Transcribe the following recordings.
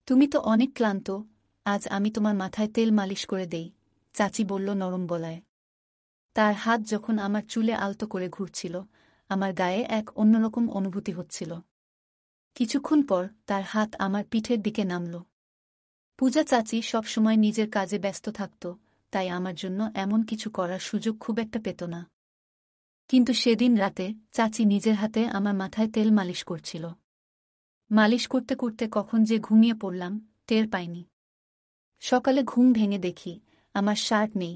তুমি তো অনেক ক্লান্ত, আজ আমি তোমার মাথায় তেল মালিশ করে দেই, চাচি বলল নরম গলায়। তার হাত যখন আমার চুলে আলতো করে ঘুরছিল, আমার গায়ে এক অন্যরকম অনুভূতি হচ্ছিল। কিছুক্ষণ পর তার হাত আমার পিঠের দিকে নামল। পূজা চাচি সবসময় নিজের কাজে ব্যস্ত থাকত, তাই আমার জন্য এমন কিছু করার সুযোগ খুব একটা পেত না। কিন্তু সেদিন রাতে চাচি নিজের হাতে আমার মাথায় তেল মালিশ করছিল। মালিশ করতে করতে কখন যে ঘুমিয়ে পড়লাম টের পাইনি। সকালে ঘুম ভেঙে দেখি আমার শার্ট নেই,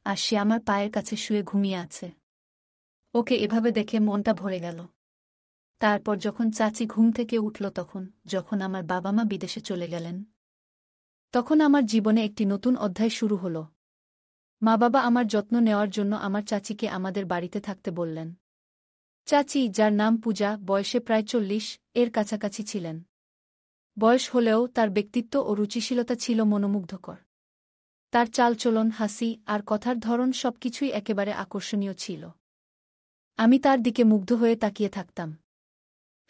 আর সে আমার পায়ের কাছে শুয়ে ঘুমিয়ে আছে। ওকে এভাবে দেখে মনটা ভরে গেল। তারপর যখন চাচি ঘুম থেকে উঠল, যখন আমার বাবা মা বিদেশে চলে গেলেন, তখন আমার জীবনে একটি নতুন অধ্যায় শুরু হল। মা বাবা আমার যত্ন নেওয়ার জন্য আমার চাচিকে আমাদের বাড়িতে থাকতে বললেন। চাচি, যার নাম পূজা, বয়সে প্রায় 40 এর কাছাকাছি ছিলেন। বয়স হলেও তার ব্যক্তিত্ব ও রুচিশীলতা ছিল মনোমুগ্ধকর। তার চালচলন, হাসি আর কথার ধরন সবকিছুই একেবারে আকর্ষণীয় ছিল। আমি তার দিকে মুগ্ধ হয়ে তাকিয়ে থাকতাম।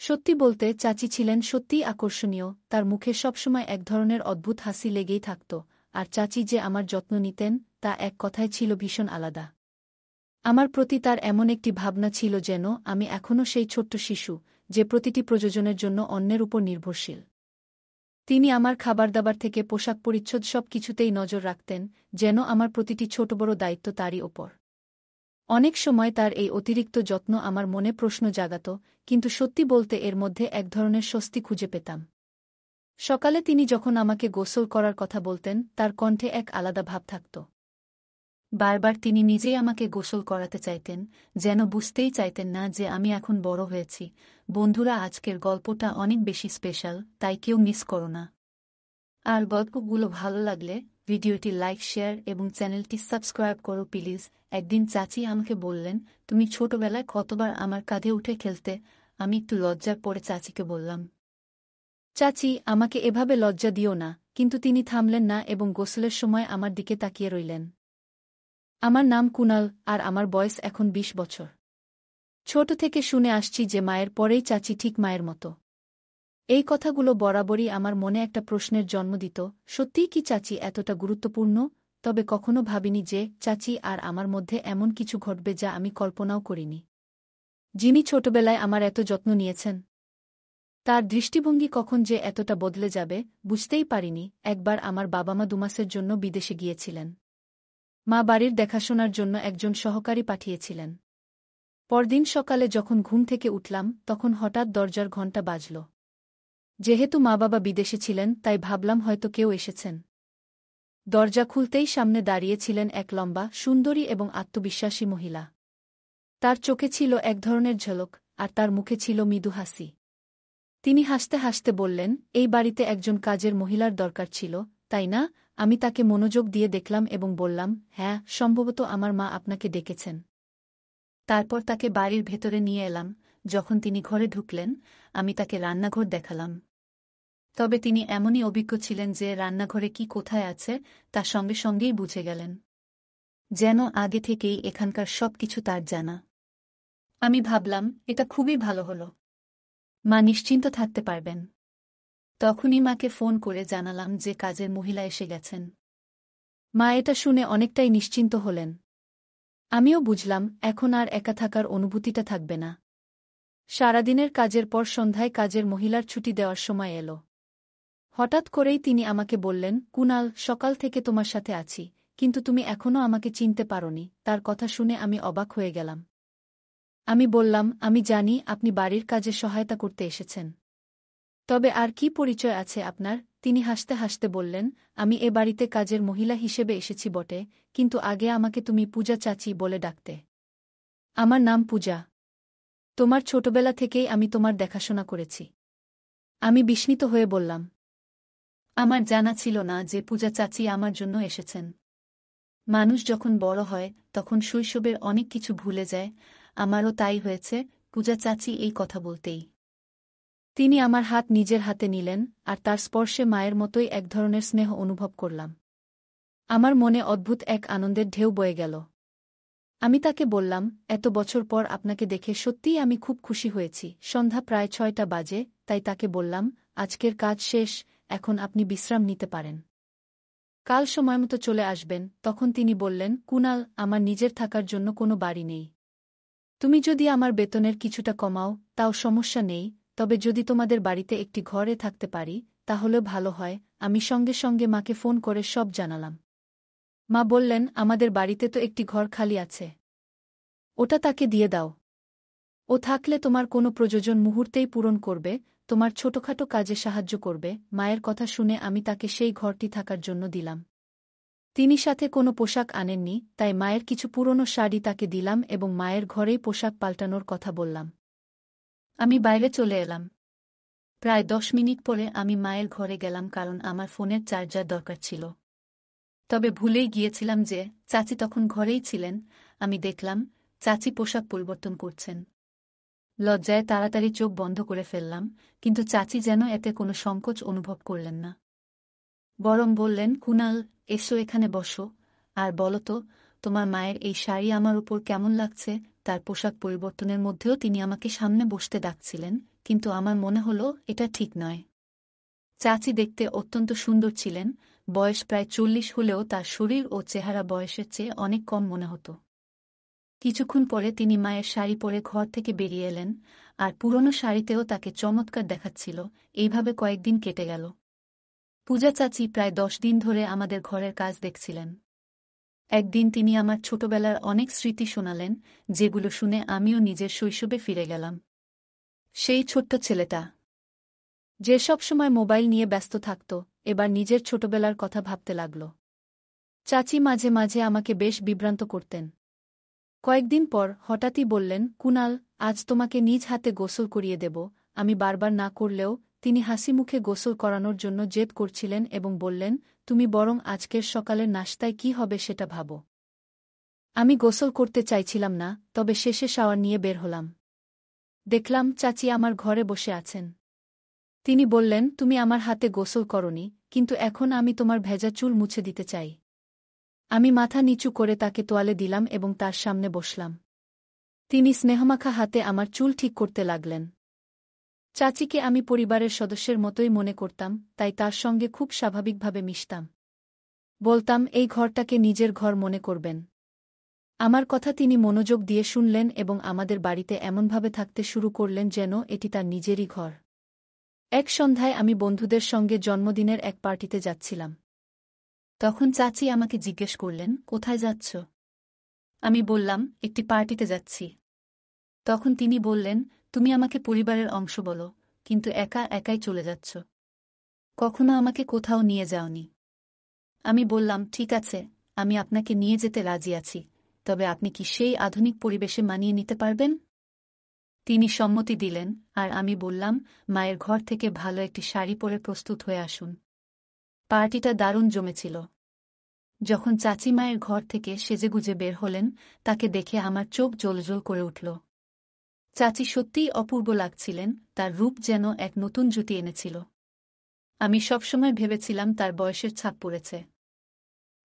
সত্যি বলতে চাচি ছিলেন সত্যিই আকর্ষণীয়, তার মুখে সবসময় এক ধরনের অদ্ভুত হাসি লেগেই থাকত, আর চাচি যে আমার যত্ন নিতেন তা এক কথায় ছিল ভীষণ আলাদা। আমার প্রতি তার এমন একটি ভাবনা ছিল যেন আমি এখনও সেই ছোট্ট শিশু, যে প্রতিটি প্রয়োজনের জন্য অন্যের উপর নির্ভরশীল। তিনি আমার খাবারদাবার থেকে পোশাক পরিচ্ছদ সব কিছুতেই নজর রাখতেন, যেন আমার প্রতিটি ছোট বড় দায়িত্ব তারই ওপর। অনেক সময় তার এই অতিরিক্ত যত্ন আমার মনে প্রশ্ন জাগাত, কিন্তু সত্যি বলতে এর মধ্যে এক ধরনের স্বস্তি খুঁজে পেতাম। সকালে তিনি যখন আমাকে গোসল করার কথা বলতেন, তার কণ্ঠে এক আলাদা ভাব থাকত। বারবার তিনি নিজেই আমাকে গোসল করাতে চাইতেন, যেন বুঝতেই চাইতেন না যে আমি এখন বড় হয়েছি। বন্ধুরা, আজকের গল্পটা অনেক বেশি স্পেশাল, তাই কেউ মিস করো না। আর গল্পগুলো ভালো লাগলে ভিডিওটি লাইক, শেয়ার এবং চ্যানেলটি সাবস্ক্রাইব করো প্লিজ। একদিন চাচি আমাকে বললেন, তুমি ছোটবেলায় কতবার আমার কাঁধে উঠে খেলতে। আমি একটু লজ্জার পড়ে চাচিকে বললাম, চাচি, আমাকে এভাবে লজ্জা দিও না। কিন্তু তিনি থামলেন না এবং গোসলের সময় আমার দিকে তাকিয়ে রইলেন। আমার নাম কুনাল, আর আমার বয়স এখন 20 বছর। ছোট থেকে শুনে আসছি যে মায়ের পরেই চাচি ঠিক মায়ের মতো। এই কথাগুলো বরাবরই আমার মনে একটা প্রশ্নের জন্ম দিত, সত্যিই কি চাচি এতটা গুরুত্বপূর্ণ? তবে কখনো ভাবিনি যে চাচি আর আমার মধ্যে এমন কিছু ঘটবে যা আমি কল্পনাও করিনি। যিনি ছোটবেলায় আমার এত যত্ন নিয়েছেন, তার দৃষ্টিভঙ্গি কখন যে এতটা বদলে যাবে বুঝতেই পারিনি। একবার আমার বাবা মা 2 মাসের জন্য বিদেশে গিয়েছিলেন। মা বাড়ির দেখাশোনার জন্য একজন সহকারী পাঠিয়েছিলেন। পরদিন সকালে যখন ঘুম থেকে উঠলাম, তখন হঠাৎ দরজার ঘণ্টা বাজল। যেহেতু মা বাবা বিদেশে ছিলেন, তাই ভাবলাম হয়তো কেউ এসেছেন। দরজা খুলতেই সামনে দাঁড়িয়েছিলেন এক লম্বা, সুন্দরী এবং আত্মবিশ্বাসী মহিলা। তার চোখে ছিল এক ধরনের ঝলক, আর তার মুখে ছিল মৃদু হাসি। তিনি হাসতে হাসতে বললেন, এই বাড়িতে একজন কাজের মহিলার দরকার ছিল, তাই না? আমি তাকে মনোযোগ দিয়ে দেখলাম এবং বললাম, হ্যাঁ, সম্ভবত আমার মা আপনাকে ডেকেছেন। তারপর তাকে বাড়ির ভেতরে নিয়ে এলাম। যখন তিনি ঘরে ঢুকলেন, আমি তাকে রান্নাঘর দেখালাম। তবে তিনি এমনই অভিজ্ঞ ছিলেন যে রান্নাঘরে কি কোথায় আছে তা সঙ্গে সঙ্গেই বুঝে গেলেন, যেন আগে থেকেই এখানকার সবকিছু তার জানা। আমি ভাবলাম, এটা খুবই ভালো হলো। মা নিশ্চিন্ত থাকতে পারবেন। তখনই মাকে ফোন করে জানালাম যে কাজের মহিলা এসে গেছেন। মা এটা শুনে অনেকটাই নিশ্চিন্ত হলেন। আমিও বুঝলাম এখন আর একা থাকার অনুভূতিটা থাকবে না। সারাদিনের কাজের পর সন্ধ্যায় কাজের মহিলার ছুটি দেওয়ার সময় এলো। হঠাৎ করেই তিনি আমাকে বললেন, কুনাল, সকাল থেকে তোমার সাথে আছি, কিন্তু তুমি এখনও আমাকে চিনতে পারোনি। তার কথা শুনে আমি অবাক হয়ে গেলাম। আমি বললাম, আমি জানি আপনি বাড়ির কাজে সহায়তা করতে এসেছেন। তবে আর কি পরিচয় আছে আপনার? তিনি হাসতে হাসতে বললেন, আমি এ বাড়িতে কাজের মহিলা হিসেবে এসেছি বটে, কিন্তু আগে আমাকে তুমি পূজা চাচি বলে ডাকতে। আমার নাম পূজা। তোমার ছোটবেলা থেকেই আমি তোমার দেখাশোনা করেছি। আমি বিস্মিত হয়ে বললাম, আমার জানা ছিল না যে পূজা চাচি আমার জন্য এসেছেন। মানুষ যখন বড় হয় তখন শৈশবের অনেক কিছু ভুলে যায়। আমারও তাই হয়েছে পূজা চাচি এই কথা বলতেই। তিনি আমার হাত নিজের হাতে নিলেন, আর তার স্পর্শে মায়ের মতোই এক ধরনের স্নেহ অনুভব করলাম। আমার মনে অদ্ভুত এক আনন্দের ঢেউ বয়ে গেল। আমি তাকে বললাম, এত বছর পর আপনাকে দেখে সত্যিই আমি খুব খুশি হয়েছি। সন্ধ্যা প্রায় 6টা বাজে, তাই তাকে বললাম, আজকের কাজ শেষ, এখন আপনি বিশ্রাম নিতে পারেন। কাল সময়মতো চলে আসবেন। তখন তিনি বললেন, কুনাল, আমার নিজের থাকার জন্য কোনো বাড়ি নেই। তুমি যদি আমার বেতনের কিছুটা কমাও তাও সমস্যা নেই, তবে যদি তোমাদের বাড়িতে একটি ঘরে থাকতে পারি তাহলেও ভালো হয়। আমি সঙ্গে সঙ্গে মাকে ফোন করে সব জানালাম। মা বললেন, আমাদের বাড়িতে তো একটি ঘর খালি আছে, ওটা তাকে দিয়ে দাও। ও থাকলে তোমার কোনো প্রয়োজন মুহূর্তেই পূরণ করবে, তোমার ছোটখাটো কাজে সাহায্য করবে। মায়ের কথা শুনে আমি তাকে সেই ঘরটি থাকার জন্য দিলাম। তিনি সাথে কোনো পোশাক আনেননি, তাই মায়ের কিছু পুরনো শাড়ি তাকে দিলাম এবং মায়ের ঘরেই পোশাক পাল্টানোর কথা বললাম। আমি বাইরে চলে এলাম। প্রায় 10 মিনিট পরে আমি মায়ের ঘরে গেলাম, কারণ আমার ফোনের চার্জার দরকার ছিল। তবে ভুলেই গিয়েছিলাম যে চাচি তখন ঘরেই ছিলেন। আমি দেখলাম চাচি পোশাক পরিবর্তন করছেন। লজ্জায় তাড়াতাড়ি চোখ বন্ধ করে ফেললাম, কিন্তু চাচি যেন এতে কোনো সংকোচ অনুভব করলেন না। বরং বললেন, কুনাল, এসো এখানে বসো, আর বলো তো, তোমার মায়ের এই শাড়ি আমার উপর কেমন লাগছে। তার পোশাক পরিবর্তনের মধ্যেও তিনি আমাকে সামনে বসতে ডাকছিলেন, কিন্তু আমার মনে হলো এটা ঠিক নয়। চাচি দেখতে অত্যন্ত সুন্দর ছিলেন, বয়স প্রায় 40 হলেও তার শরীর ও চেহারা বয়সের চেয়ে অনেক কম মনে হতো। কিছুক্ষণ পরে তিনি মায়ের শাড়ি পরে ঘর থেকে বেরিয়ে এলেন, আর পুরনো শাড়িতেও তাকে চমৎকার দেখাচ্ছিল। এইভাবে কয়েকদিন কেটে গেল। পূজা চাচি প্রায় 10 দিন ধরে আমাদের ঘরের কাজ দেখছিলেন। একদিন তিনি আমার ছোটবেলার অনেক স্মৃতি শোনালেন, যেগুলো শুনে আমিও নিজের শৈশবে ফিরে গেলাম। সেই ছোট্ট ছেলেটা যে সব সময় মোবাইল নিয়ে ব্যস্ত থাকত, এবার নিজের ছোটবেলার কথা ভাবতে লাগল। চাচি মাঝে মাঝে আমাকে বেশ বিভ্রান্ত করতেন। কয়েকদিন পর হঠাৎই বললেন, কুনাল, আজ তোমাকে নিজ হাতে গোসল করিয়ে দেব। আমি বারবার না করলেও তিনি হাসিমুখে গোসল করানোর জন্য জেদ করছিলেন এবং বললেন, তুমি বরং আজকের সকালের নাশতায় কি হবে সেটা ভাবো। আমি গোসল করতে চাইছিলাম না, তবে শেষে শাওয়ার নিয়ে বের হলাম। দেখলাম চাচি আমার ঘরে বসে আছেন। তিনি বললেন, তুমি আমার হাতে গোসল করনি, কিন্তু এখন আমি তোমার ভেজা চুল মুছে দিতে চাই। আমি মাথা নিচু করে তাকে তোয়ালে দিলাম এবং তার সামনে বসলাম। তিনি স্নেহমাখা হাতে আমার চুল ঠিক করতে লাগলেন। চাচিকে আমি পরিবারের সদস্যের মতোই মনে করতাম, তাই তার সঙ্গে খুব স্বাভাবিকভাবে মিশতাম। বলতাম, এই ঘরটাকে নিজের ঘর মনে করবেন। আমার কথা তিনি মনোযোগ দিয়ে শুনলেন এবং আমাদের বাড়িতে এমনভাবে থাকতে শুরু করলেন যেন এটি তার নিজেরই ঘর। এক সন্ধ্যায় আমি বন্ধুদের সঙ্গে জন্মদিনের এক পার্টিতে যাচ্ছিলাম। তখন চাচি আমাকে জিজ্ঞেস করলেন, কোথায় যাচ্ছ? আমি বললাম, একটি পার্টিতে যাচ্ছি। তখন তিনি বললেন, তুমি আমাকে পরিবারের অংশ বলো, কিন্তু একা একাই চলে যাচ্ছ। কখনো আমাকে কোথাও নিয়ে যাওনি। আমি বললাম, ঠিক আছে, আমি আপনাকে নিয়ে যেতে রাজি আছি, তবে আপনি কি সেই আধুনিক পরিবেশে মানিয়ে নিতে পারবেন? তিনি সম্মতি দিলেন, আর আমি বললাম, মায়ের ঘর থেকে ভালো একটি শাড়ি পরে প্রস্তুত হয়ে আসুন। পার্টিটা দারুণ জমেছিল। যখন চাচি মায়ের ঘর থেকে সেজেগুজে বের হলেন, তাকে দেখে আমার চোখ জ্বলজ্বল করে উঠল। চাচি সত্যিই অপূর্ব লাগছিলেন, তার রূপ যেন এক নতুন জ্যোতি এনেছিল। আমি সবসময় ভেবেছিলাম তার বয়সের ছাপ পড়েছে,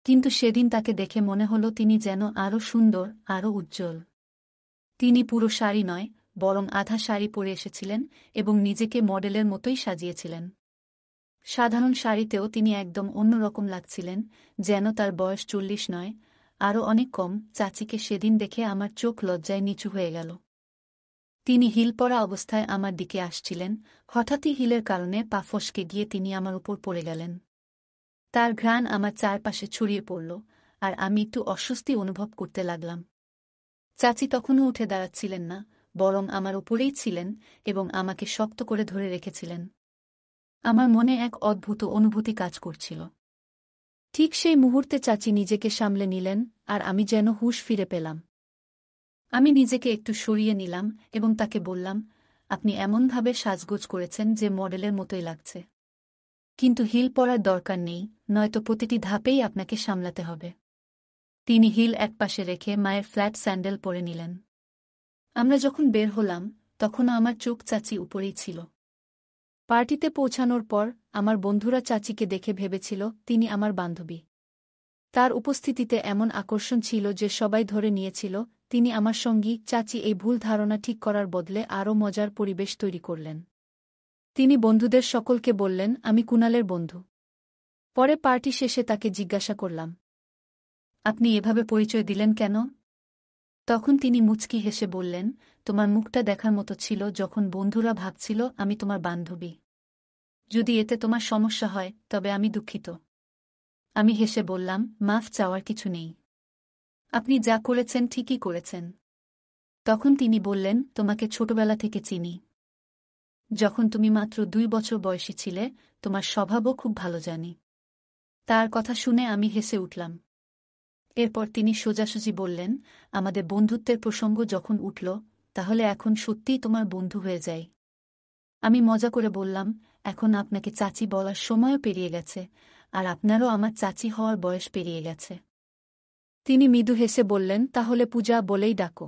কিন্তু সেদিন তাকে দেখে মনে হল তিনি যেন আরও সুন্দর, আরও উজ্জ্বল। তিনি পুরো শাড়ি নয়, বরং আধা শাড়ি পরে এসেছিলেন এবং নিজেকে মডেলের মতোই সাজিয়েছিলেন। সাধারণ শাড়িতেও তিনি একদম অন্যরকম লাগছিলেন, যেন তার বয়স 40 নয়, আরও অনেক কম। চাচিকে সেদিন দেখে আমার চোখ লজ্জায় নিচু হয়ে গেল। তিনি হিল পরা অবস্থায় আমার দিকে আসছিলেন, হঠাৎই হিলের কারণে পা ফসকে গিয়ে তিনি আমার উপর পড়ে গেলেন। তার ঘ্রাণ আমার চারপাশে ছড়িয়ে পড়ল, আর আমি একটু অস্বস্তি অনুভব করতে লাগলাম। চাচি তখনও উঠে দাঁড়াচ্ছিলেন না, বরং আমার উপরেই ছিলেন এবং আমাকে শক্ত করে ধরে রেখেছিলেন। আমার মনে এক অদ্ভুত অনুভূতি কাজ করছিল। ঠিক সেই মুহূর্তে চাচি নিজেকে সামলে নিলেন, আর আমি যেন হুঁশ ফিরে পেলাম। আমি নিজেকে একটু সরিয়ে নিলাম এবং তাকে বললাম, আপনি এমনভাবে সাজগোজ করেছেন যে মডেলের মতোই লাগছে, কিন্তু হিল পরার দরকার নেই, নয়তো প্রতিটি ধাপেই আপনাকে সামলাতে হবে। তিনি হিল একপাশে রেখে মায়ের ফ্ল্যাট স্যান্ডেল পরে নিলেন। আমরা যখন বের হলাম, তখনও আমার চোখ চাচি উপরেই ছিল। পার্টিতে পৌঁছানোর পর আমার বন্ধুরা চাচিকে দেখে ভেবেছিল তিনি আমার বান্ধবী। তার উপস্থিতিতে এমন আকর্ষণ ছিল যে সবাই ধরে নিয়েছিল তিনি আমার সঙ্গী। চাচি এই ভুল ধারণা ঠিক করার বদলে আরও মজার পরিবেশ তৈরি করলেন। তিনি বন্ধুদের সকলকে বললেন, আমি কুণালের বন্ধু। পরে পার্টি শেষে তাকে জিজ্ঞাসা করলাম, আপনি এভাবে পরিচয় দিলেন কেন? তখন তিনি মুচকি হেসে বললেন, তোমার মুখটা দেখার মতো ছিল যখন বন্ধুরা ভাবছিল আমি তোমার বান্ধবী। যদি এতে তোমার সমস্যা হয় তবে আমি দুঃখিত। আমি হেসে বললাম, মাফ চাওয়ার কিছু নেই। আপনি যা করেছেন ঠিকই করেছেন। তখন তিনি বললেন, তোমাকে ছোটবেলা থেকে চিনি। যখন তুমি মাত্র 2 বছর বয়সী ছিলে, তোমার স্বভাবও খুব ভালো জানি। তার কথা শুনে আমি হেসে উঠলাম। এরপর তিনি সোজাসুজি বললেন, আমাদের বন্ধুত্বের প্রসঙ্গ যখন উঠল, তাহলে এখন সত্যিই তোমার বন্ধু হয়ে যাই। আমি মজা করে বললাম, এখন আপনাকে চাচি বলার সময়ও পেরিয়ে গেছে, আর আপনারও আমার চাচি হওয়ার বয়স পেরিয়ে গেছে। তিনি মৃদু হেসে বললেন, তাহলে পূজা বলেই ডাকো।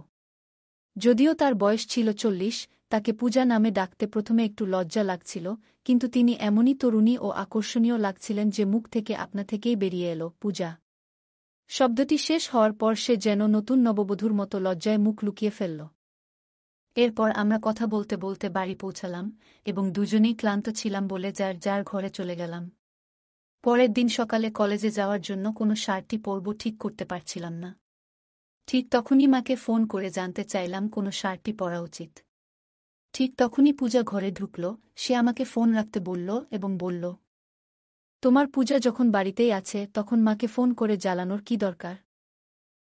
যদিও তার বয়স ছিল 40, তাকে পূজা নামে ডাকতে প্রথমে একটু লজ্জা লাগছিল, কিন্তু তিনি এমনই তরুণী ও আকর্ষণীয় লাগছিলেন যে মুখ থেকে আপনা থেকেই বেরিয়ে এলো, পূজা। শব্দটি শেষ হওয়ার পর সে যেন নতুন নববধূর মতো লজ্জায় মুখ লুকিয়ে ফেলল। এরপর আমরা কথা বলতে বলতে বাড়ি পৌঁছালাম এবং দুজনেই ক্লান্ত ছিলাম বলে যার যার ঘরে চলে গেলাম। পরের দিন সকালে কলেজে যাওয়ার জন্য কোনো শার্টটি পরব ঠিক করতে পারছিলাম না। ঠিক তখনই মাকে ফোন করে জানতে চাইলাম কোনো শার্টটি পরা উচিত। ঠিক তখনই পূজা ঘরে ঢুকল। সে আমাকে ফোন রাখতে বলল এবং বলল, তোমার পূজা যখন বাড়িতেই আছে তখন মাকে ফোন করে জ্বালানোর কি দরকার?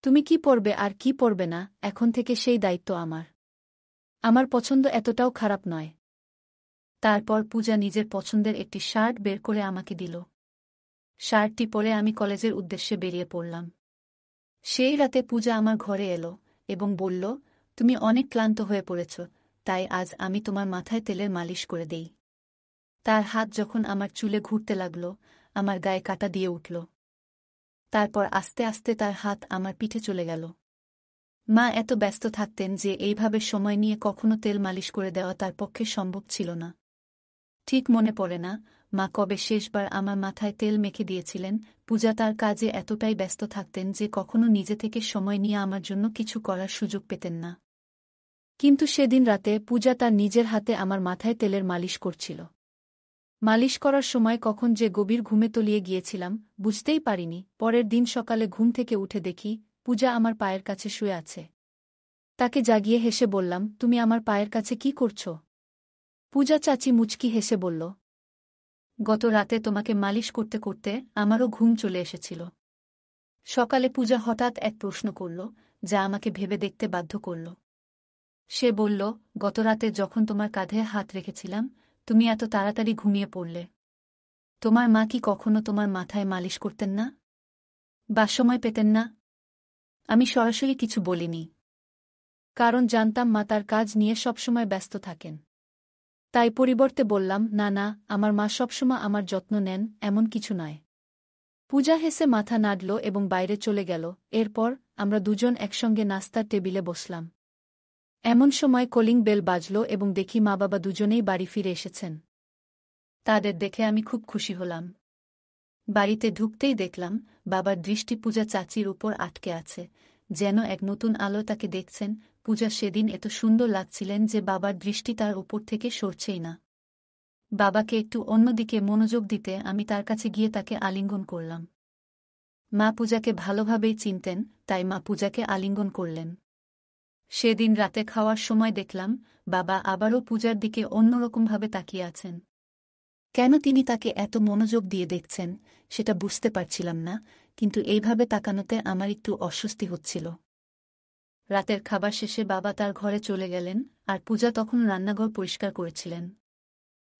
তুমি কি পরবে আর কি পরবে না, এখন থেকে সেই দায়িত্ব আমার। আমার পছন্দ এতটাও খারাপ নয়। তারপর পূজা নিজের পছন্দের একটি শার্ট বের করে আমাকে দিল। শার্টটি পরে আমি কলেজের উদ্দেশ্যে বেরিয়ে পড়লাম। সেই রাতে পূজা আমার ঘরে এলো এবং বলল, তুমি অনেক ক্লান্ত হয়ে পড়েছ, তাই আজ আমি তোমার মাথায় তেলের মালিশ করে দেই। তার হাত যখন আমার চুলে ঘুরতে লাগল, আমার গায়ে কাঁটা দিয়ে উঠল। তারপর আস্তে আস্তে তার হাত আমার পিঠে চলে গেল। মা এত ব্যস্ত থাকতেন যে এইভাবে সময় নিয়ে কখনো তেল মালিশ করে দেওয়া তার পক্ষে সম্ভব ছিল না। ঠিক মনে পড়ে না মা কবে শেষবার আমার মাথায় তেল মেখে দিয়েছিলেন। পূজা তার কাজে এতটাই ব্যস্ত থাকতেন যে কখনো নিজে থেকে সময় নিয়ে আমার জন্য কিছু করার সুযোগ পেতেন না। কিন্তু সেদিন রাতে পূজা তার নিজের হাতে আমার মাথায় তেলের মালিশ করছিল। মালিশ করার সময় কখন যে গভীর ঘুমে তলিয়ে গিয়েছিলাম বুঝতেই পারিনি। পরের দিন সকালে ঘুম থেকে উঠে দেখি পূজা আমার পায়ের কাছে শুয়ে আছে। তাকে জাগিয়ে হেসে বললাম, তুমি আমার পায়ের কাছে কি করছ? পূজা চাচি মুচকি হেসে বলল, গত রাতে তোমাকে মালিশ করতে করতে আমারও ঘুম চলে এসেছিল। সকালে পূজা হঠাৎ এক প্রশ্ন করল, যা আমাকে ভেবে দেখতে বাধ্য করল। সে বলল, গত রাতে যখন তোমার কাঁধে হাত রেখেছিলাম তুমি এত তাড়াতাড়ি ঘুমিয়ে পড়লে। তোমার মা কি কখনো তোমার মাথায় মালিশ করতেন না? বা সময় পেতেন না? আমি সরাসরি কিছু বলিনি, কারণ জানতাম মা তার কাজ নিয়ে সবসময় ব্যস্ত থাকেন। তাই পরিবর্তে বললাম, না না, আমার মা সবসময় আমার যত্ন নেন, এমন কিছু নয়। পূজা হেসে মাথা নাড়ল এবং বাইরে চলে গেল। এরপর আমরা দুজন একসঙ্গে নাস্তার টেবিলে বসলাম। এমন সময় কলিং বেল বাজল এবং দেখি মা বাবা দুজনেই বাড়ি ফিরে এসেছেন। তাদের দেখে আমি খুব খুশি হলাম। বাড়িতে ঢুকতেই দেখলাম বাবার দৃষ্টি পূজা চাচির উপর আটকে আছে, যেন এক নতুন আলো তাকে দেখছেন। পূজা সেদিন এত সুন্দর লাগছিলেন যে বাবার দৃষ্টি তার উপর থেকে সরছেই না। বাবাকে একটু অন্যদিকে মনোযোগ দিতে আমি তার কাছে গিয়ে তাকে আলিঙ্গন করলাম। মা পূজাকে ভালোভাবেই চিনতেন, তাই মা পূজাকে আলিঙ্গন করলেন। সেদিন রাতে খাওয়ার সময় দেখলাম বাবা আবারও পূজার দিকে অন্যরকমভাবে তাকিয়ে আছেন। কেন তিনি তাকে এত মনোযোগ দিয়ে দেখছেন সেটা বুঝতে পারছিলাম না, কিন্তু এইভাবে তাকানোতে আমার একটু অস্বস্তি হচ্ছিল। রাতের খাবার শেষে বাবা তার ঘরে চলে গেলেন, আর পূজা তখন রান্নাঘর পরিষ্কার করেছিলেন।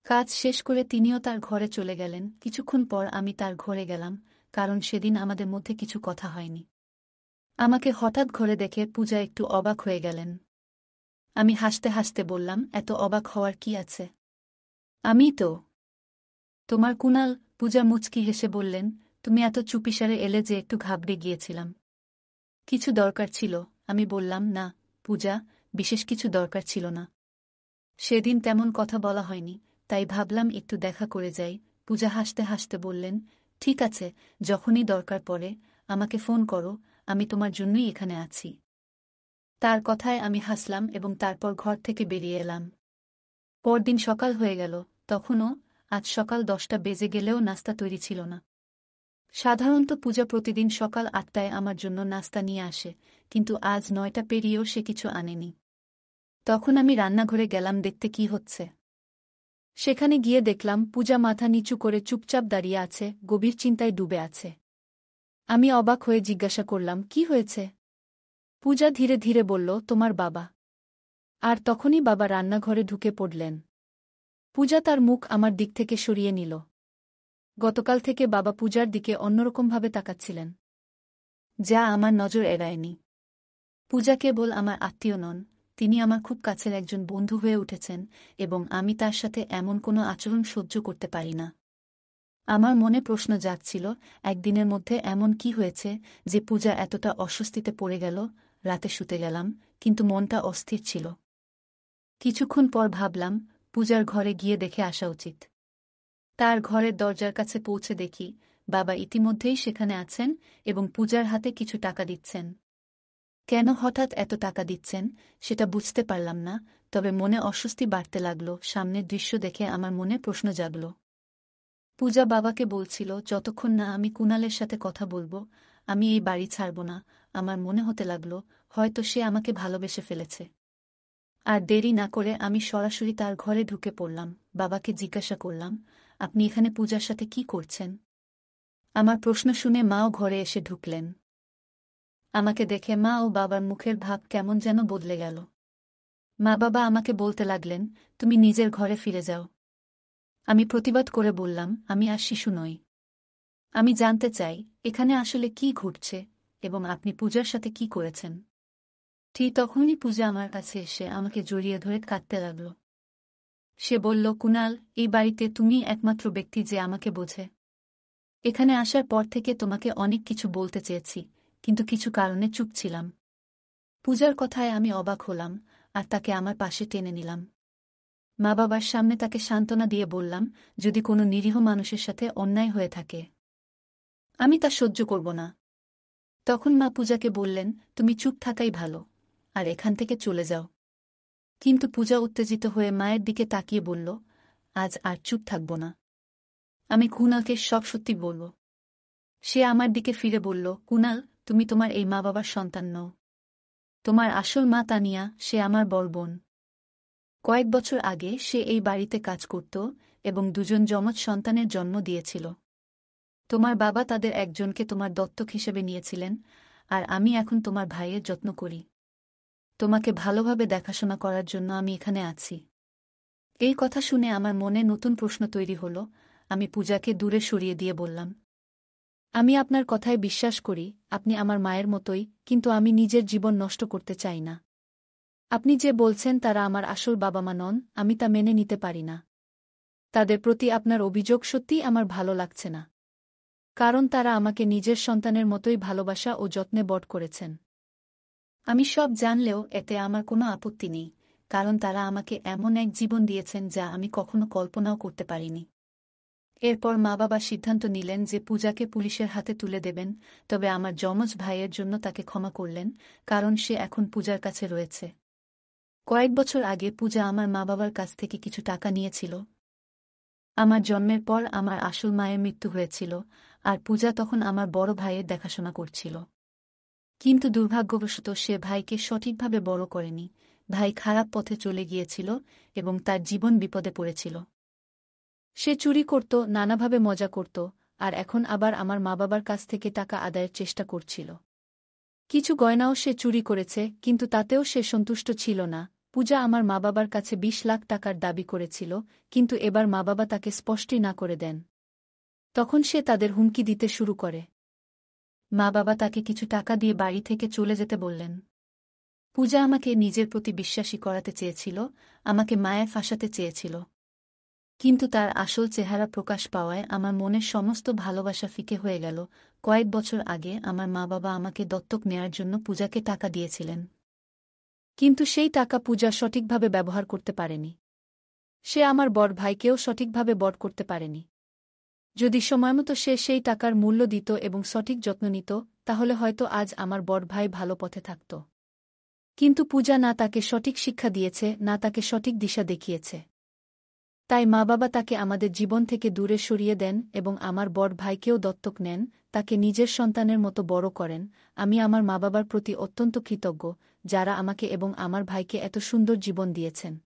কাজ শেষ করে তিনিও তার ঘরে চলে গেলেন। কিছুক্ষণ পর আমি তার ঘরে গেলাম, কারণ সেদিন আমাদের মধ্যে কিছু কথা হয়নি। আমাকে হঠাৎ ঘরে দেখে পূজা একটু অবাক হয়ে গেলেন। আমি হাসতে হাসতে বললাম, এত অবাক হওয়ার কি আছে? আমি তো তোমার কুণাল। পূজা মুচকি হেসে বললেন, তুমি এত চুপিসারে এলে যে একটু ঘাবড়ে গিয়েছিলাম। কিছু দরকার ছিল? আমি বললাম, না পূজা, বিশেষ কিছু দরকার ছিল না। সেদিন তেমন কথা বলা হয়নি, তাই ভাবলাম একটু দেখা করে যাই। পূজা হাসতে হাসতে বললেন, ঠিক আছে, যখনই দরকার পড়ে আমাকে ফোন করো, আমি তোমার জন্যই এখানে আছি। তার কথায় আমি হাসলাম এবং তারপর ঘর থেকে বেরিয়ে এলাম। পরদিন সকাল হয়ে গেল, তখনও আজ সকাল 10টা বেজে গেলেও নাস্তা তৈরি ছিল না। সাধারণত পূজা প্রতিদিন সকাল 8টায় আমার জন্য নাস্তা নিয়ে আসে, কিন্তু আজ 9টা পেরিয়েও সে কিছু আনেনি। তখন আমি রান্নাঘরে গেলাম দেখতে কি হচ্ছে। সেখানে গিয়ে দেখলাম পূজা মাথা নিচু করে চুপচাপ দাঁড়িয়ে আছে, গভীর চিন্তায় ডুবে আছে। আমি অবাক হয়ে জিজ্ঞাসা করলাম, কি হয়েছে? পূজা ধীরে ধীরে বলল, তোমার বাবা। আর তখনই বাবা রান্নাঘরে ঢুকে পড়লেন। পূজা তার মুখ আমার দিক থেকে সরিয়ে নিল। গতকাল থেকে বাবা পূজার দিকে অন্যরকমভাবে তাকাচ্ছিলেন, যা আমার নজর এড়ায়নি। পূজা কেবল আমার আত্মীয় নন, তিনি আমার খুব কাছের একজন বন্ধু হয়ে উঠেছেন, এবং আমি তার সাথে এমন কোনো আচরণ সহ্য করতে পারি না। আমার মনে প্রশ্ন জাগছিল, একদিনের মধ্যে এমন কি হয়েছে যে পূজা এতটা অস্বস্তিতে পড়ে গেল। রাতে শুতে গেলাম, কিন্তু মনটা অস্থির ছিল। কিছুক্ষণ পর ভাবলাম, পূজার ঘরে গিয়ে দেখে আসা উচিত। তার ঘরের দরজার কাছে পৌঁছে দেখি বাবা ইতিমধ্যেই সেখানে আছেন এবং পূজার হাতে কিছু টাকা দিচ্ছেন। কেন হঠাৎ এত টাকা দিচ্ছেন সেটা বুঝতে পারলাম না, তবে মনে অস্বস্তি বাড়তে লাগল। সামনের দৃশ্য দেখে আমার মনে প্রশ্ন জাগল। পূজা বাবাকে বলছিল, যতক্ষণ না আমি কুণালের সাথে কথা বলবো আমি এই বাড়ি ছাড়ব না। আমার মনে হতে লাগল, হয়তো সে আমাকে ভালোবেসে ফেলেছে। আর দেরি না করে আমি সরাসরি তার ঘরে ঢুকে পড়লাম। বাবাকে জিজ্ঞাসা করলাম, আপনি এখানে পূজার সাথে কি করছেন? আমার প্রশ্ন শুনে মাও ঘরে এসে ঢুকলেন। আমাকে দেখে মা ও বাবার মুখের ভাব কেমন যেন বদলে গেল। মা বাবা আমাকে বলতে লাগলেন, তুমি নিজের ঘরে ফিরে যাও। আমি প্রতিবাদ করে বললাম, আমি আর শিশু নই। আমি জানতে চাই এখানে আসলে কি ঘটছে এবং আপনি পূজার সাথে কি করেছেন। ঠিক তখনই পূজা আমার কাছে এসে আমাকে জড়িয়ে ধরে কাঁদতে লাগল। সে বলল, কুণাল, এই বাড়িতে তুমিই একমাত্র ব্যক্তি যে আমাকে বোঝে। এখানে আসার পর থেকে তোমাকে অনেক কিছু বলতে চেয়েছি, কিন্তু কিছু কারণে চুপ ছিলাম। পূজার কথায় আমি অবাক হলাম আর তাকে আমার পাশে টেনে নিলাম। মা বাবার সামনে তাকে সান্ত্বনা দিয়ে বললাম, যদি কোনো নিরীহ মানুষের সাথে অন্যায় হয়ে থাকে আমি তা সহ্য করব না। তখন মা পূজাকে বললেন, তুমি চুপ থাকাই ভালো, আর এখান থেকে চলে যাও। কিন্তু পূজা উত্তেজিত হয়ে মায়ের দিকে তাকিয়ে বলল, আজ আর চুপ থাকব না। আমি কুণালকে সব সত্যি বলব। সে আমার দিকে ফিরে বলল, কুণাল, তুমি তোমার এই মা বাবার সন্তান নও। তোমার আসল মা তানিয়া, সে আমার বড় বোন। কয়েক বছর আগে সে এই বাড়িতে কাজ করত এবং দুজন যমজ সন্তানের জন্ম দিয়েছিল। তোমার বাবা তাদের একজনকে তোমার দত্তক হিসেবে নিয়েছিলেন, আর আমি এখন তোমার ভাইয়ের যত্ন করি। তোমাকে ভালোভাবে দেখাশোনা করার জন্য আমি এখানে আছি। এই কথা শুনে আমার মনে নতুন প্রশ্ন তৈরি হল। আমি পূজাকে দূরে সরিয়ে দিয়ে বললাম, আমি আপনার কথায় বিশ্বাস করি, আপনি আমার মায়ের মতোই, কিন্তু আমি নিজের জীবন নষ্ট করতে চাই না। আপনি যে বলছেন তারা আমার আসল বাবা মা নন, আমি তা মেনে নিতে পারি না। তাদের প্রতি আপনার অভিযোগ সত্যিই আমার ভালো লাগছে না, কারণ তারা আমাকে নিজের সন্তানের মতোই ভালোবাসা ও যত্নে বড় করেছেন। আমি সব জানলেও এতে আমার কোনো আপত্তি নেই, কারণ তারা আমাকে এমন এক জীবন দিয়েছেন যা আমি কখনো কল্পনাও করতে পারিনি। এরপর মা বাবা সিদ্ধান্ত নিলেন যে পূজাকে পুলিশের হাতে তুলে দেবেন, তবে আমার যমজ ভাইয়ের জন্য তাকে ক্ষমা করলেন, কারণ সে এখন পূজার কাছে রয়েছে। কয়েক বছর আগে পূজা আমার মা বাবার কাছ থেকে কিছু টাকা নিয়েছিল। আমার জন্মের পর আমার আসল মায়ের মৃত্যু হয়েছিল, আর পূজা তখন আমার বড় ভাইয়ের দেখাশোনা করছিল। কিন্তু দুর্ভাগ্যবশত সে ভাইকে সঠিকভাবে বড় করেনি। ভাই খারাপ পথে চলে গিয়েছিল এবং তার জীবন বিপদে পড়েছিল। সে চুরি করত, নানাভাবে মজা করত, আর এখন আবার আমার মা বাবার কাছ থেকে টাকা আদায়ের চেষ্টা করছিল। কিছু গয়নাও সে চুরি করেছে, কিন্তু তাতেও সে সন্তুষ্ট ছিল না। পূজা আমার মা বাবার কাছে 20 লাখ টাকার দাবি করেছিল, কিন্তু এবার মা বাবা তাকে স্পষ্টই না করে দেন। তখন সে তাদের হুমকি দিতে শুরু করে। মা বাবা তাকে কিছু টাকা দিয়ে বাড়ি থেকে চলে যেতে বললেন। পূজা আমাকে নিজের প্রতি বিশ্বাসী করাতে চেয়েছিল, আমাকে মায়ের ফাঁসাতে চেয়েছিল। কিন্তু তার আসল চেহারা প্রকাশ পাওয়ায় আমার মনের সমস্ত ভালোবাসা ফিকে হয়ে গেল। কয়েক বছর আগে আমার মা বাবা আমাকে দত্তক নেয়ার জন্য পূজাকে টাকা দিয়েছিলেন, কিন্তু সেই টাকা পূজা সঠিকভাবে ব্যবহার করতে পারেনি। সে আমার বড় ভাইকেও সঠিকভাবে বড় করতে পারেনি। যদি সময়মতো সে সেই টাকার মূল্য দিত এবং সঠিক যত্ন নিত, তাহলে হয়তো আজ আমার বড় ভাই ভালো পথে থাকত। কিন্তু পূজা না তাকে সঠিক শিক্ষা দিয়েছে, না তাকে সঠিক দিশা দেখিয়েছে। তাই মা-বাবা তাকে আমাদের জীবন থেকে দূরে সরিয়ে দেন এবং আমার বড় ভাইকেও দত্তক নেন, তাকে নিজের সন্তানের মতো বড় করেন। আমি আমার মা-বাবার প্রতি অত্যন্ত কৃতজ্ঞ, যারা আমাকে এবং আমার ভাইকে এত সুন্দর জীবন দিয়েছেন।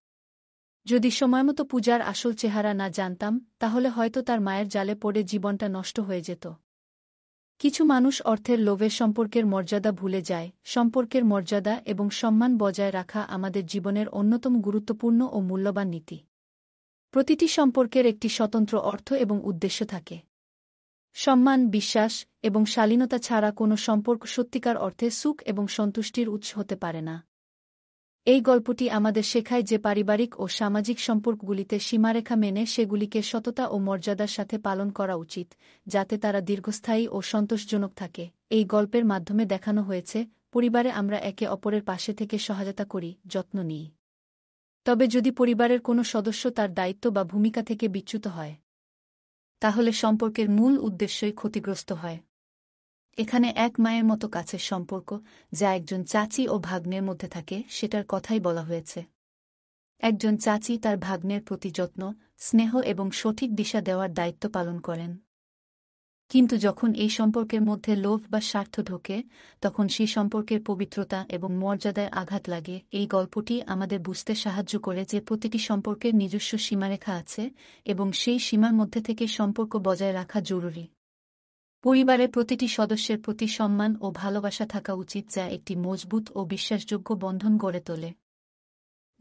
যদি সময়মতো পূজার আসল চেহারা না জানতাম, তাহলে হয়তো তার মায়ের জালে পড়ে জীবনটা নষ্ট হয়ে যেত। কিছু মানুষ অর্থের লোভে সম্পর্কের মর্যাদা ভুলে যায়। সম্পর্কের মর্যাদা এবং সম্মান বজায় রাখা আমাদের জীবনের অন্যতম গুরুত্বপূর্ণ ও মূল্যবান নীতি। প্রতিটি সম্পর্কের একটি স্বতন্ত্র অর্থ এবং উদ্দেশ্য থাকে। সম্মান, বিশ্বাস এবং শালীনতা ছাড়া কোনো সম্পর্ক সত্যিকার অর্থে সুখ এবং সন্তুষ্টির উৎস হতে পারে না। এই গল্পটি আমাদের শেখায় যে পারিবারিক ও সামাজিক সম্পর্কগুলিতে সীমারেখা মেনে সেগুলিকে সততা ও মর্যাদার সাথে পালন করা উচিত, যাতে তারা দীর্ঘস্থায়ী ও সন্তোষজনক থাকে। এই গল্পের মাধ্যমে দেখানো হয়েছে, পরিবারে আমরা একে অপরের পাশে থেকে সহায়তা করি, যত্ন নিই। তবে যদি পরিবারের কোনো সদস্য তার দায়িত্ব বা ভূমিকা থেকে বিচ্যুত হয়, তাহলে সম্পর্কের মূল উদ্দেশ্যই ক্ষতিগ্রস্ত হয়। এখানে এক মায়ের মতো কাছের সম্পর্ক, যা একজন চাচি ও ভাগ্নের মধ্যে থাকে, সেটার কথাই বলা হয়েছে। একজন চাচি তার ভাগ্নের প্রতি যত্ন, স্নেহ এবং সঠিক দিশা দেওয়ার দায়িত্ব পালন করেন। কিন্তু যখন এই সম্পর্কের মধ্যে লোভ বা স্বার্থ ঢোকে, তখন সেই সম্পর্কের পবিত্রতা এবং মর্যাদায় আঘাত লাগে। এই গল্পটি আমাদের বুঝতে সাহায্য করে যে প্রতিটি সম্পর্কের নিজস্ব সীমারেখা আছে এবং সেই সীমার মধ্যে থেকে সম্পর্ক বজায় রাখা জরুরি। পরিবারের প্রতিটি সদস্যের প্রতি সম্মান ও ভালোবাসা থাকা উচিত, যা একটি মজবুত ও বিশ্বাসযোগ্য বন্ধন গড়ে তোলে।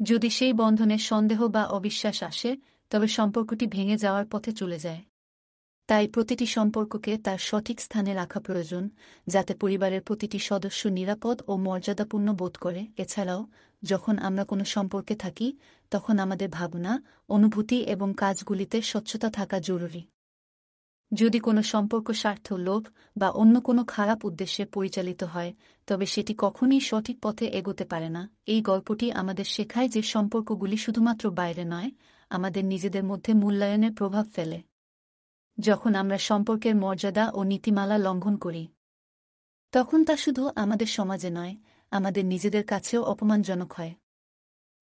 যদি সেই বন্ধনে সন্দেহ বা অবিশ্বাস আসে, তবে সম্পর্কটি ভেঙে যাওয়ার পথে চলে যায়। তাই প্রতিটি সম্পর্ককে তার সঠিক স্থানে রাখা প্রয়োজন, যাতে পরিবারের প্রতিটি সদস্য নিরাপদ ও মর্যাদাপূর্ণ বোধ করে। এছাড়াও, যখন আমরা কোনো সম্পর্কে থাকি, তখন আমাদের ভাবনা, অনুভূতি এবং কাজগুলিতে স্বচ্ছতা থাকা জরুরি। যদি কোনো সম্পর্ক স্বার্থ, লোভ বা অন্য কোনো খারাপ উদ্দেশ্যে পরিচালিত হয়, তবে সেটি কখনই সঠিক পথে এগোতে পারে না। এই গল্পটি আমাদের শেখায় যে সম্পর্কগুলি শুধুমাত্র বাইরে নয়, আমাদের নিজেদের মধ্যে মূল্যায়নের প্রভাব ফেলে। যখন আমরা সম্পর্কের মর্যাদা ও নীতিমালা লঙ্ঘন করি, তখন তা শুধু আমাদের সমাজে নয়, আমাদের নিজেদের কাছেও অপমানজনক হয়।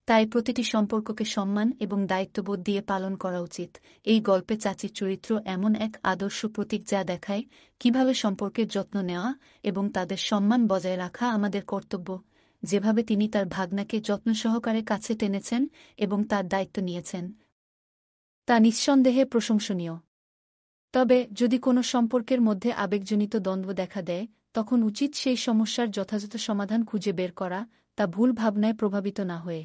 তাই প্রতিটি সম্পর্ককে সম্মান এবং দায়িত্ববোধ দিয়ে পালন করা উচিত। এই গল্পে চাচির চরিত্র এমন এক আদর্শ প্রতীক, যা দেখায় কিভাবে সম্পর্কের যত্ন নেওয়া এবং তাদের সম্মান বজায় রাখা আমাদের কর্তব্য। যেভাবে তিনি তার ভাগ্নাকে যত্ন সহকারে কাছে টেনেছেন এবং তার দায়িত্ব নিয়েছেন, তা নিঃসন্দেহে প্রশংসনীয়। তবে যদি কোনো সম্পর্কের মধ্যে আবেগজনিত দ্বন্দ্ব দেখা দেয়, তখন উচিত সেই সমস্যার যথাযথ সমাধান খুঁজে বের করা, তা ভুল ভাবনায় প্রভাবিত না হয়ে।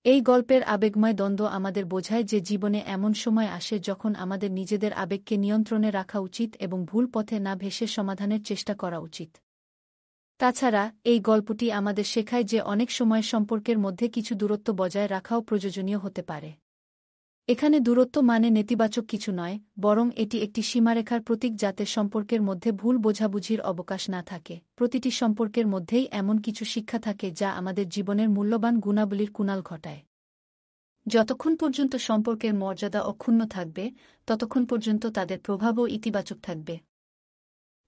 এই গল্পের আবেগময় দ্বন্দ্ব আমাদের বোঝায় যে জীবনে এমন সময় আসে যখন আমাদের নিজেদের আবেগকে নিয়ন্ত্রণে রাখা উচিত এবং ভুল পথে না ভেসে সমাধানের চেষ্টা করা উচিত। তাছাড়া, এই গল্পটি আমাদের শেখায় যে অনেক সময় সম্পর্কের মধ্যে কিছু দূরত্ব বজায় রাখাও প্রয়োজনীয় হতে পারে। এখানে দূরত্ব মানে নেতিবাচক কিছু নয়, বরং এটি একটি সীমারেখার প্রতীক, যাতে সম্পর্কের মধ্যে ভুল বোঝাবুঝির অবকাশ না থাকে। প্রতিটি সম্পর্কের মধ্যেই এমন কিছু শিক্ষা থাকে যা আমাদের জীবনের মূল্যবান গুণাবলীর কুনাল ঘটায়। যতক্ষণ পর্যন্ত সম্পর্কের মর্যাদা অক্ষুণ্ণ থাকবে, ততক্ষণ পর্যন্ত তাদের প্রভাবও ইতিবাচক থাকবে।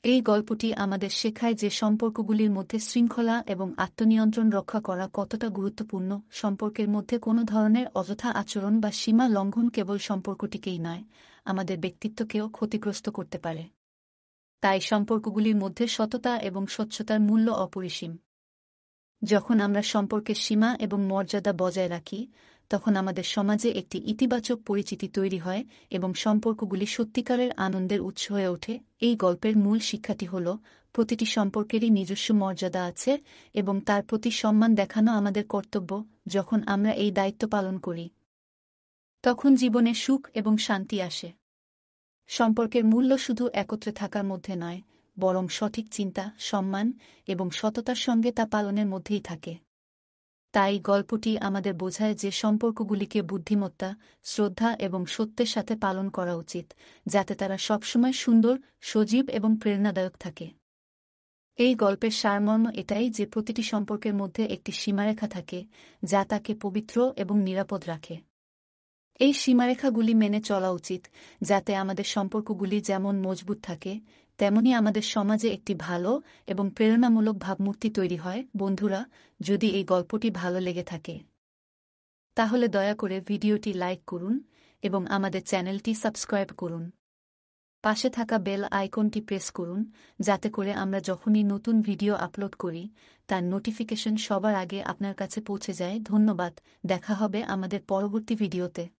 এই গল্পটি আমাদের শেখায় যে সম্পর্কগুলির মধ্যে শৃঙ্খলা এবং আত্মনিয়ন্ত্রণ রক্ষা করা কতটা গুরুত্বপূর্ণ। সম্পর্কের মধ্যে কোনো ধরনের অযথা আচরণ বা সীমা লঙ্ঘন কেবল সম্পর্কটিকেই নয়, আমাদের ব্যক্তিত্বকেও ক্ষতিগ্রস্ত করতে পারে। তাই সম্পর্কগুলির মধ্যে সততা এবং স্বচ্ছতার মূল্য অপরিসীম। যখন আমরা সম্পর্কের সীমা এবং মর্যাদা বজায় রাখি, তখন আমাদের সমাজে একটি ইতিবাচক পরিচিতি তৈরি হয় এবং সম্পর্কগুলি সত্যিকারের আনন্দের উৎস হয়ে ওঠে। এই গল্পের মূল শিক্ষাটি হল, প্রতিটি সম্পর্কেরই নিজস্ব মর্যাদা আছে এবং তার প্রতি সম্মান দেখানো আমাদের কর্তব্য। যখন আমরা এই দায়িত্ব পালন করি, তখন জীবনে সুখ এবং শান্তি আসে। সম্পর্কের মূল্য শুধু একত্রে থাকার মধ্যে নয়, বরং সঠিক চিন্তা, সম্মান এবং সততার সঙ্গে তা পালনের মধ্যেই থাকে। তাই গল্পটি আমাদের বোঝায় যে সম্পর্কগুলিকে বুদ্ধিমত্তা, শ্রদ্ধা এবং সত্যের সাথে পালন করা উচিত, যাতে তারা সবসময় সুন্দর, সজীব এবং প্রেরণাদায়ক থাকে। এই গল্পের সারমর্ম এটাই যে প্রতিটি সম্পর্কের মধ্যে একটি সীমারেখা থাকে, যা তাকে পবিত্র এবং নিরাপদ রাখে। এই সীমারেখাগুলি মেনে চলা উচিত, যাতে আমাদের সম্পর্কগুলি যেমন মজবুত থাকে, তেমনি আমাদের সমাজে একটি ভালো এবং প্রেরণামূলক ভাবমূর্তি তৈরি হয়। বন্ধুরা, যদি এই গল্পটি ভালো লেগে থাকে, তাহলে দয়া করে ভিডিওটি লাইক করুন এবং আমাদের চ্যানেলটি সাবস্ক্রাইব করুন। পাশে থাকা বেল আইকনটি প্রেস করুন যাতে করে আমরা যখনই নতুন ভিডিও আপলোড করি তার নোটিফিকেশন সবার আগে আপনার কাছে পৌঁছে যায়। ধন্যবাদ, দেখা হবে আমাদের পরবর্তী ভিডিওতে।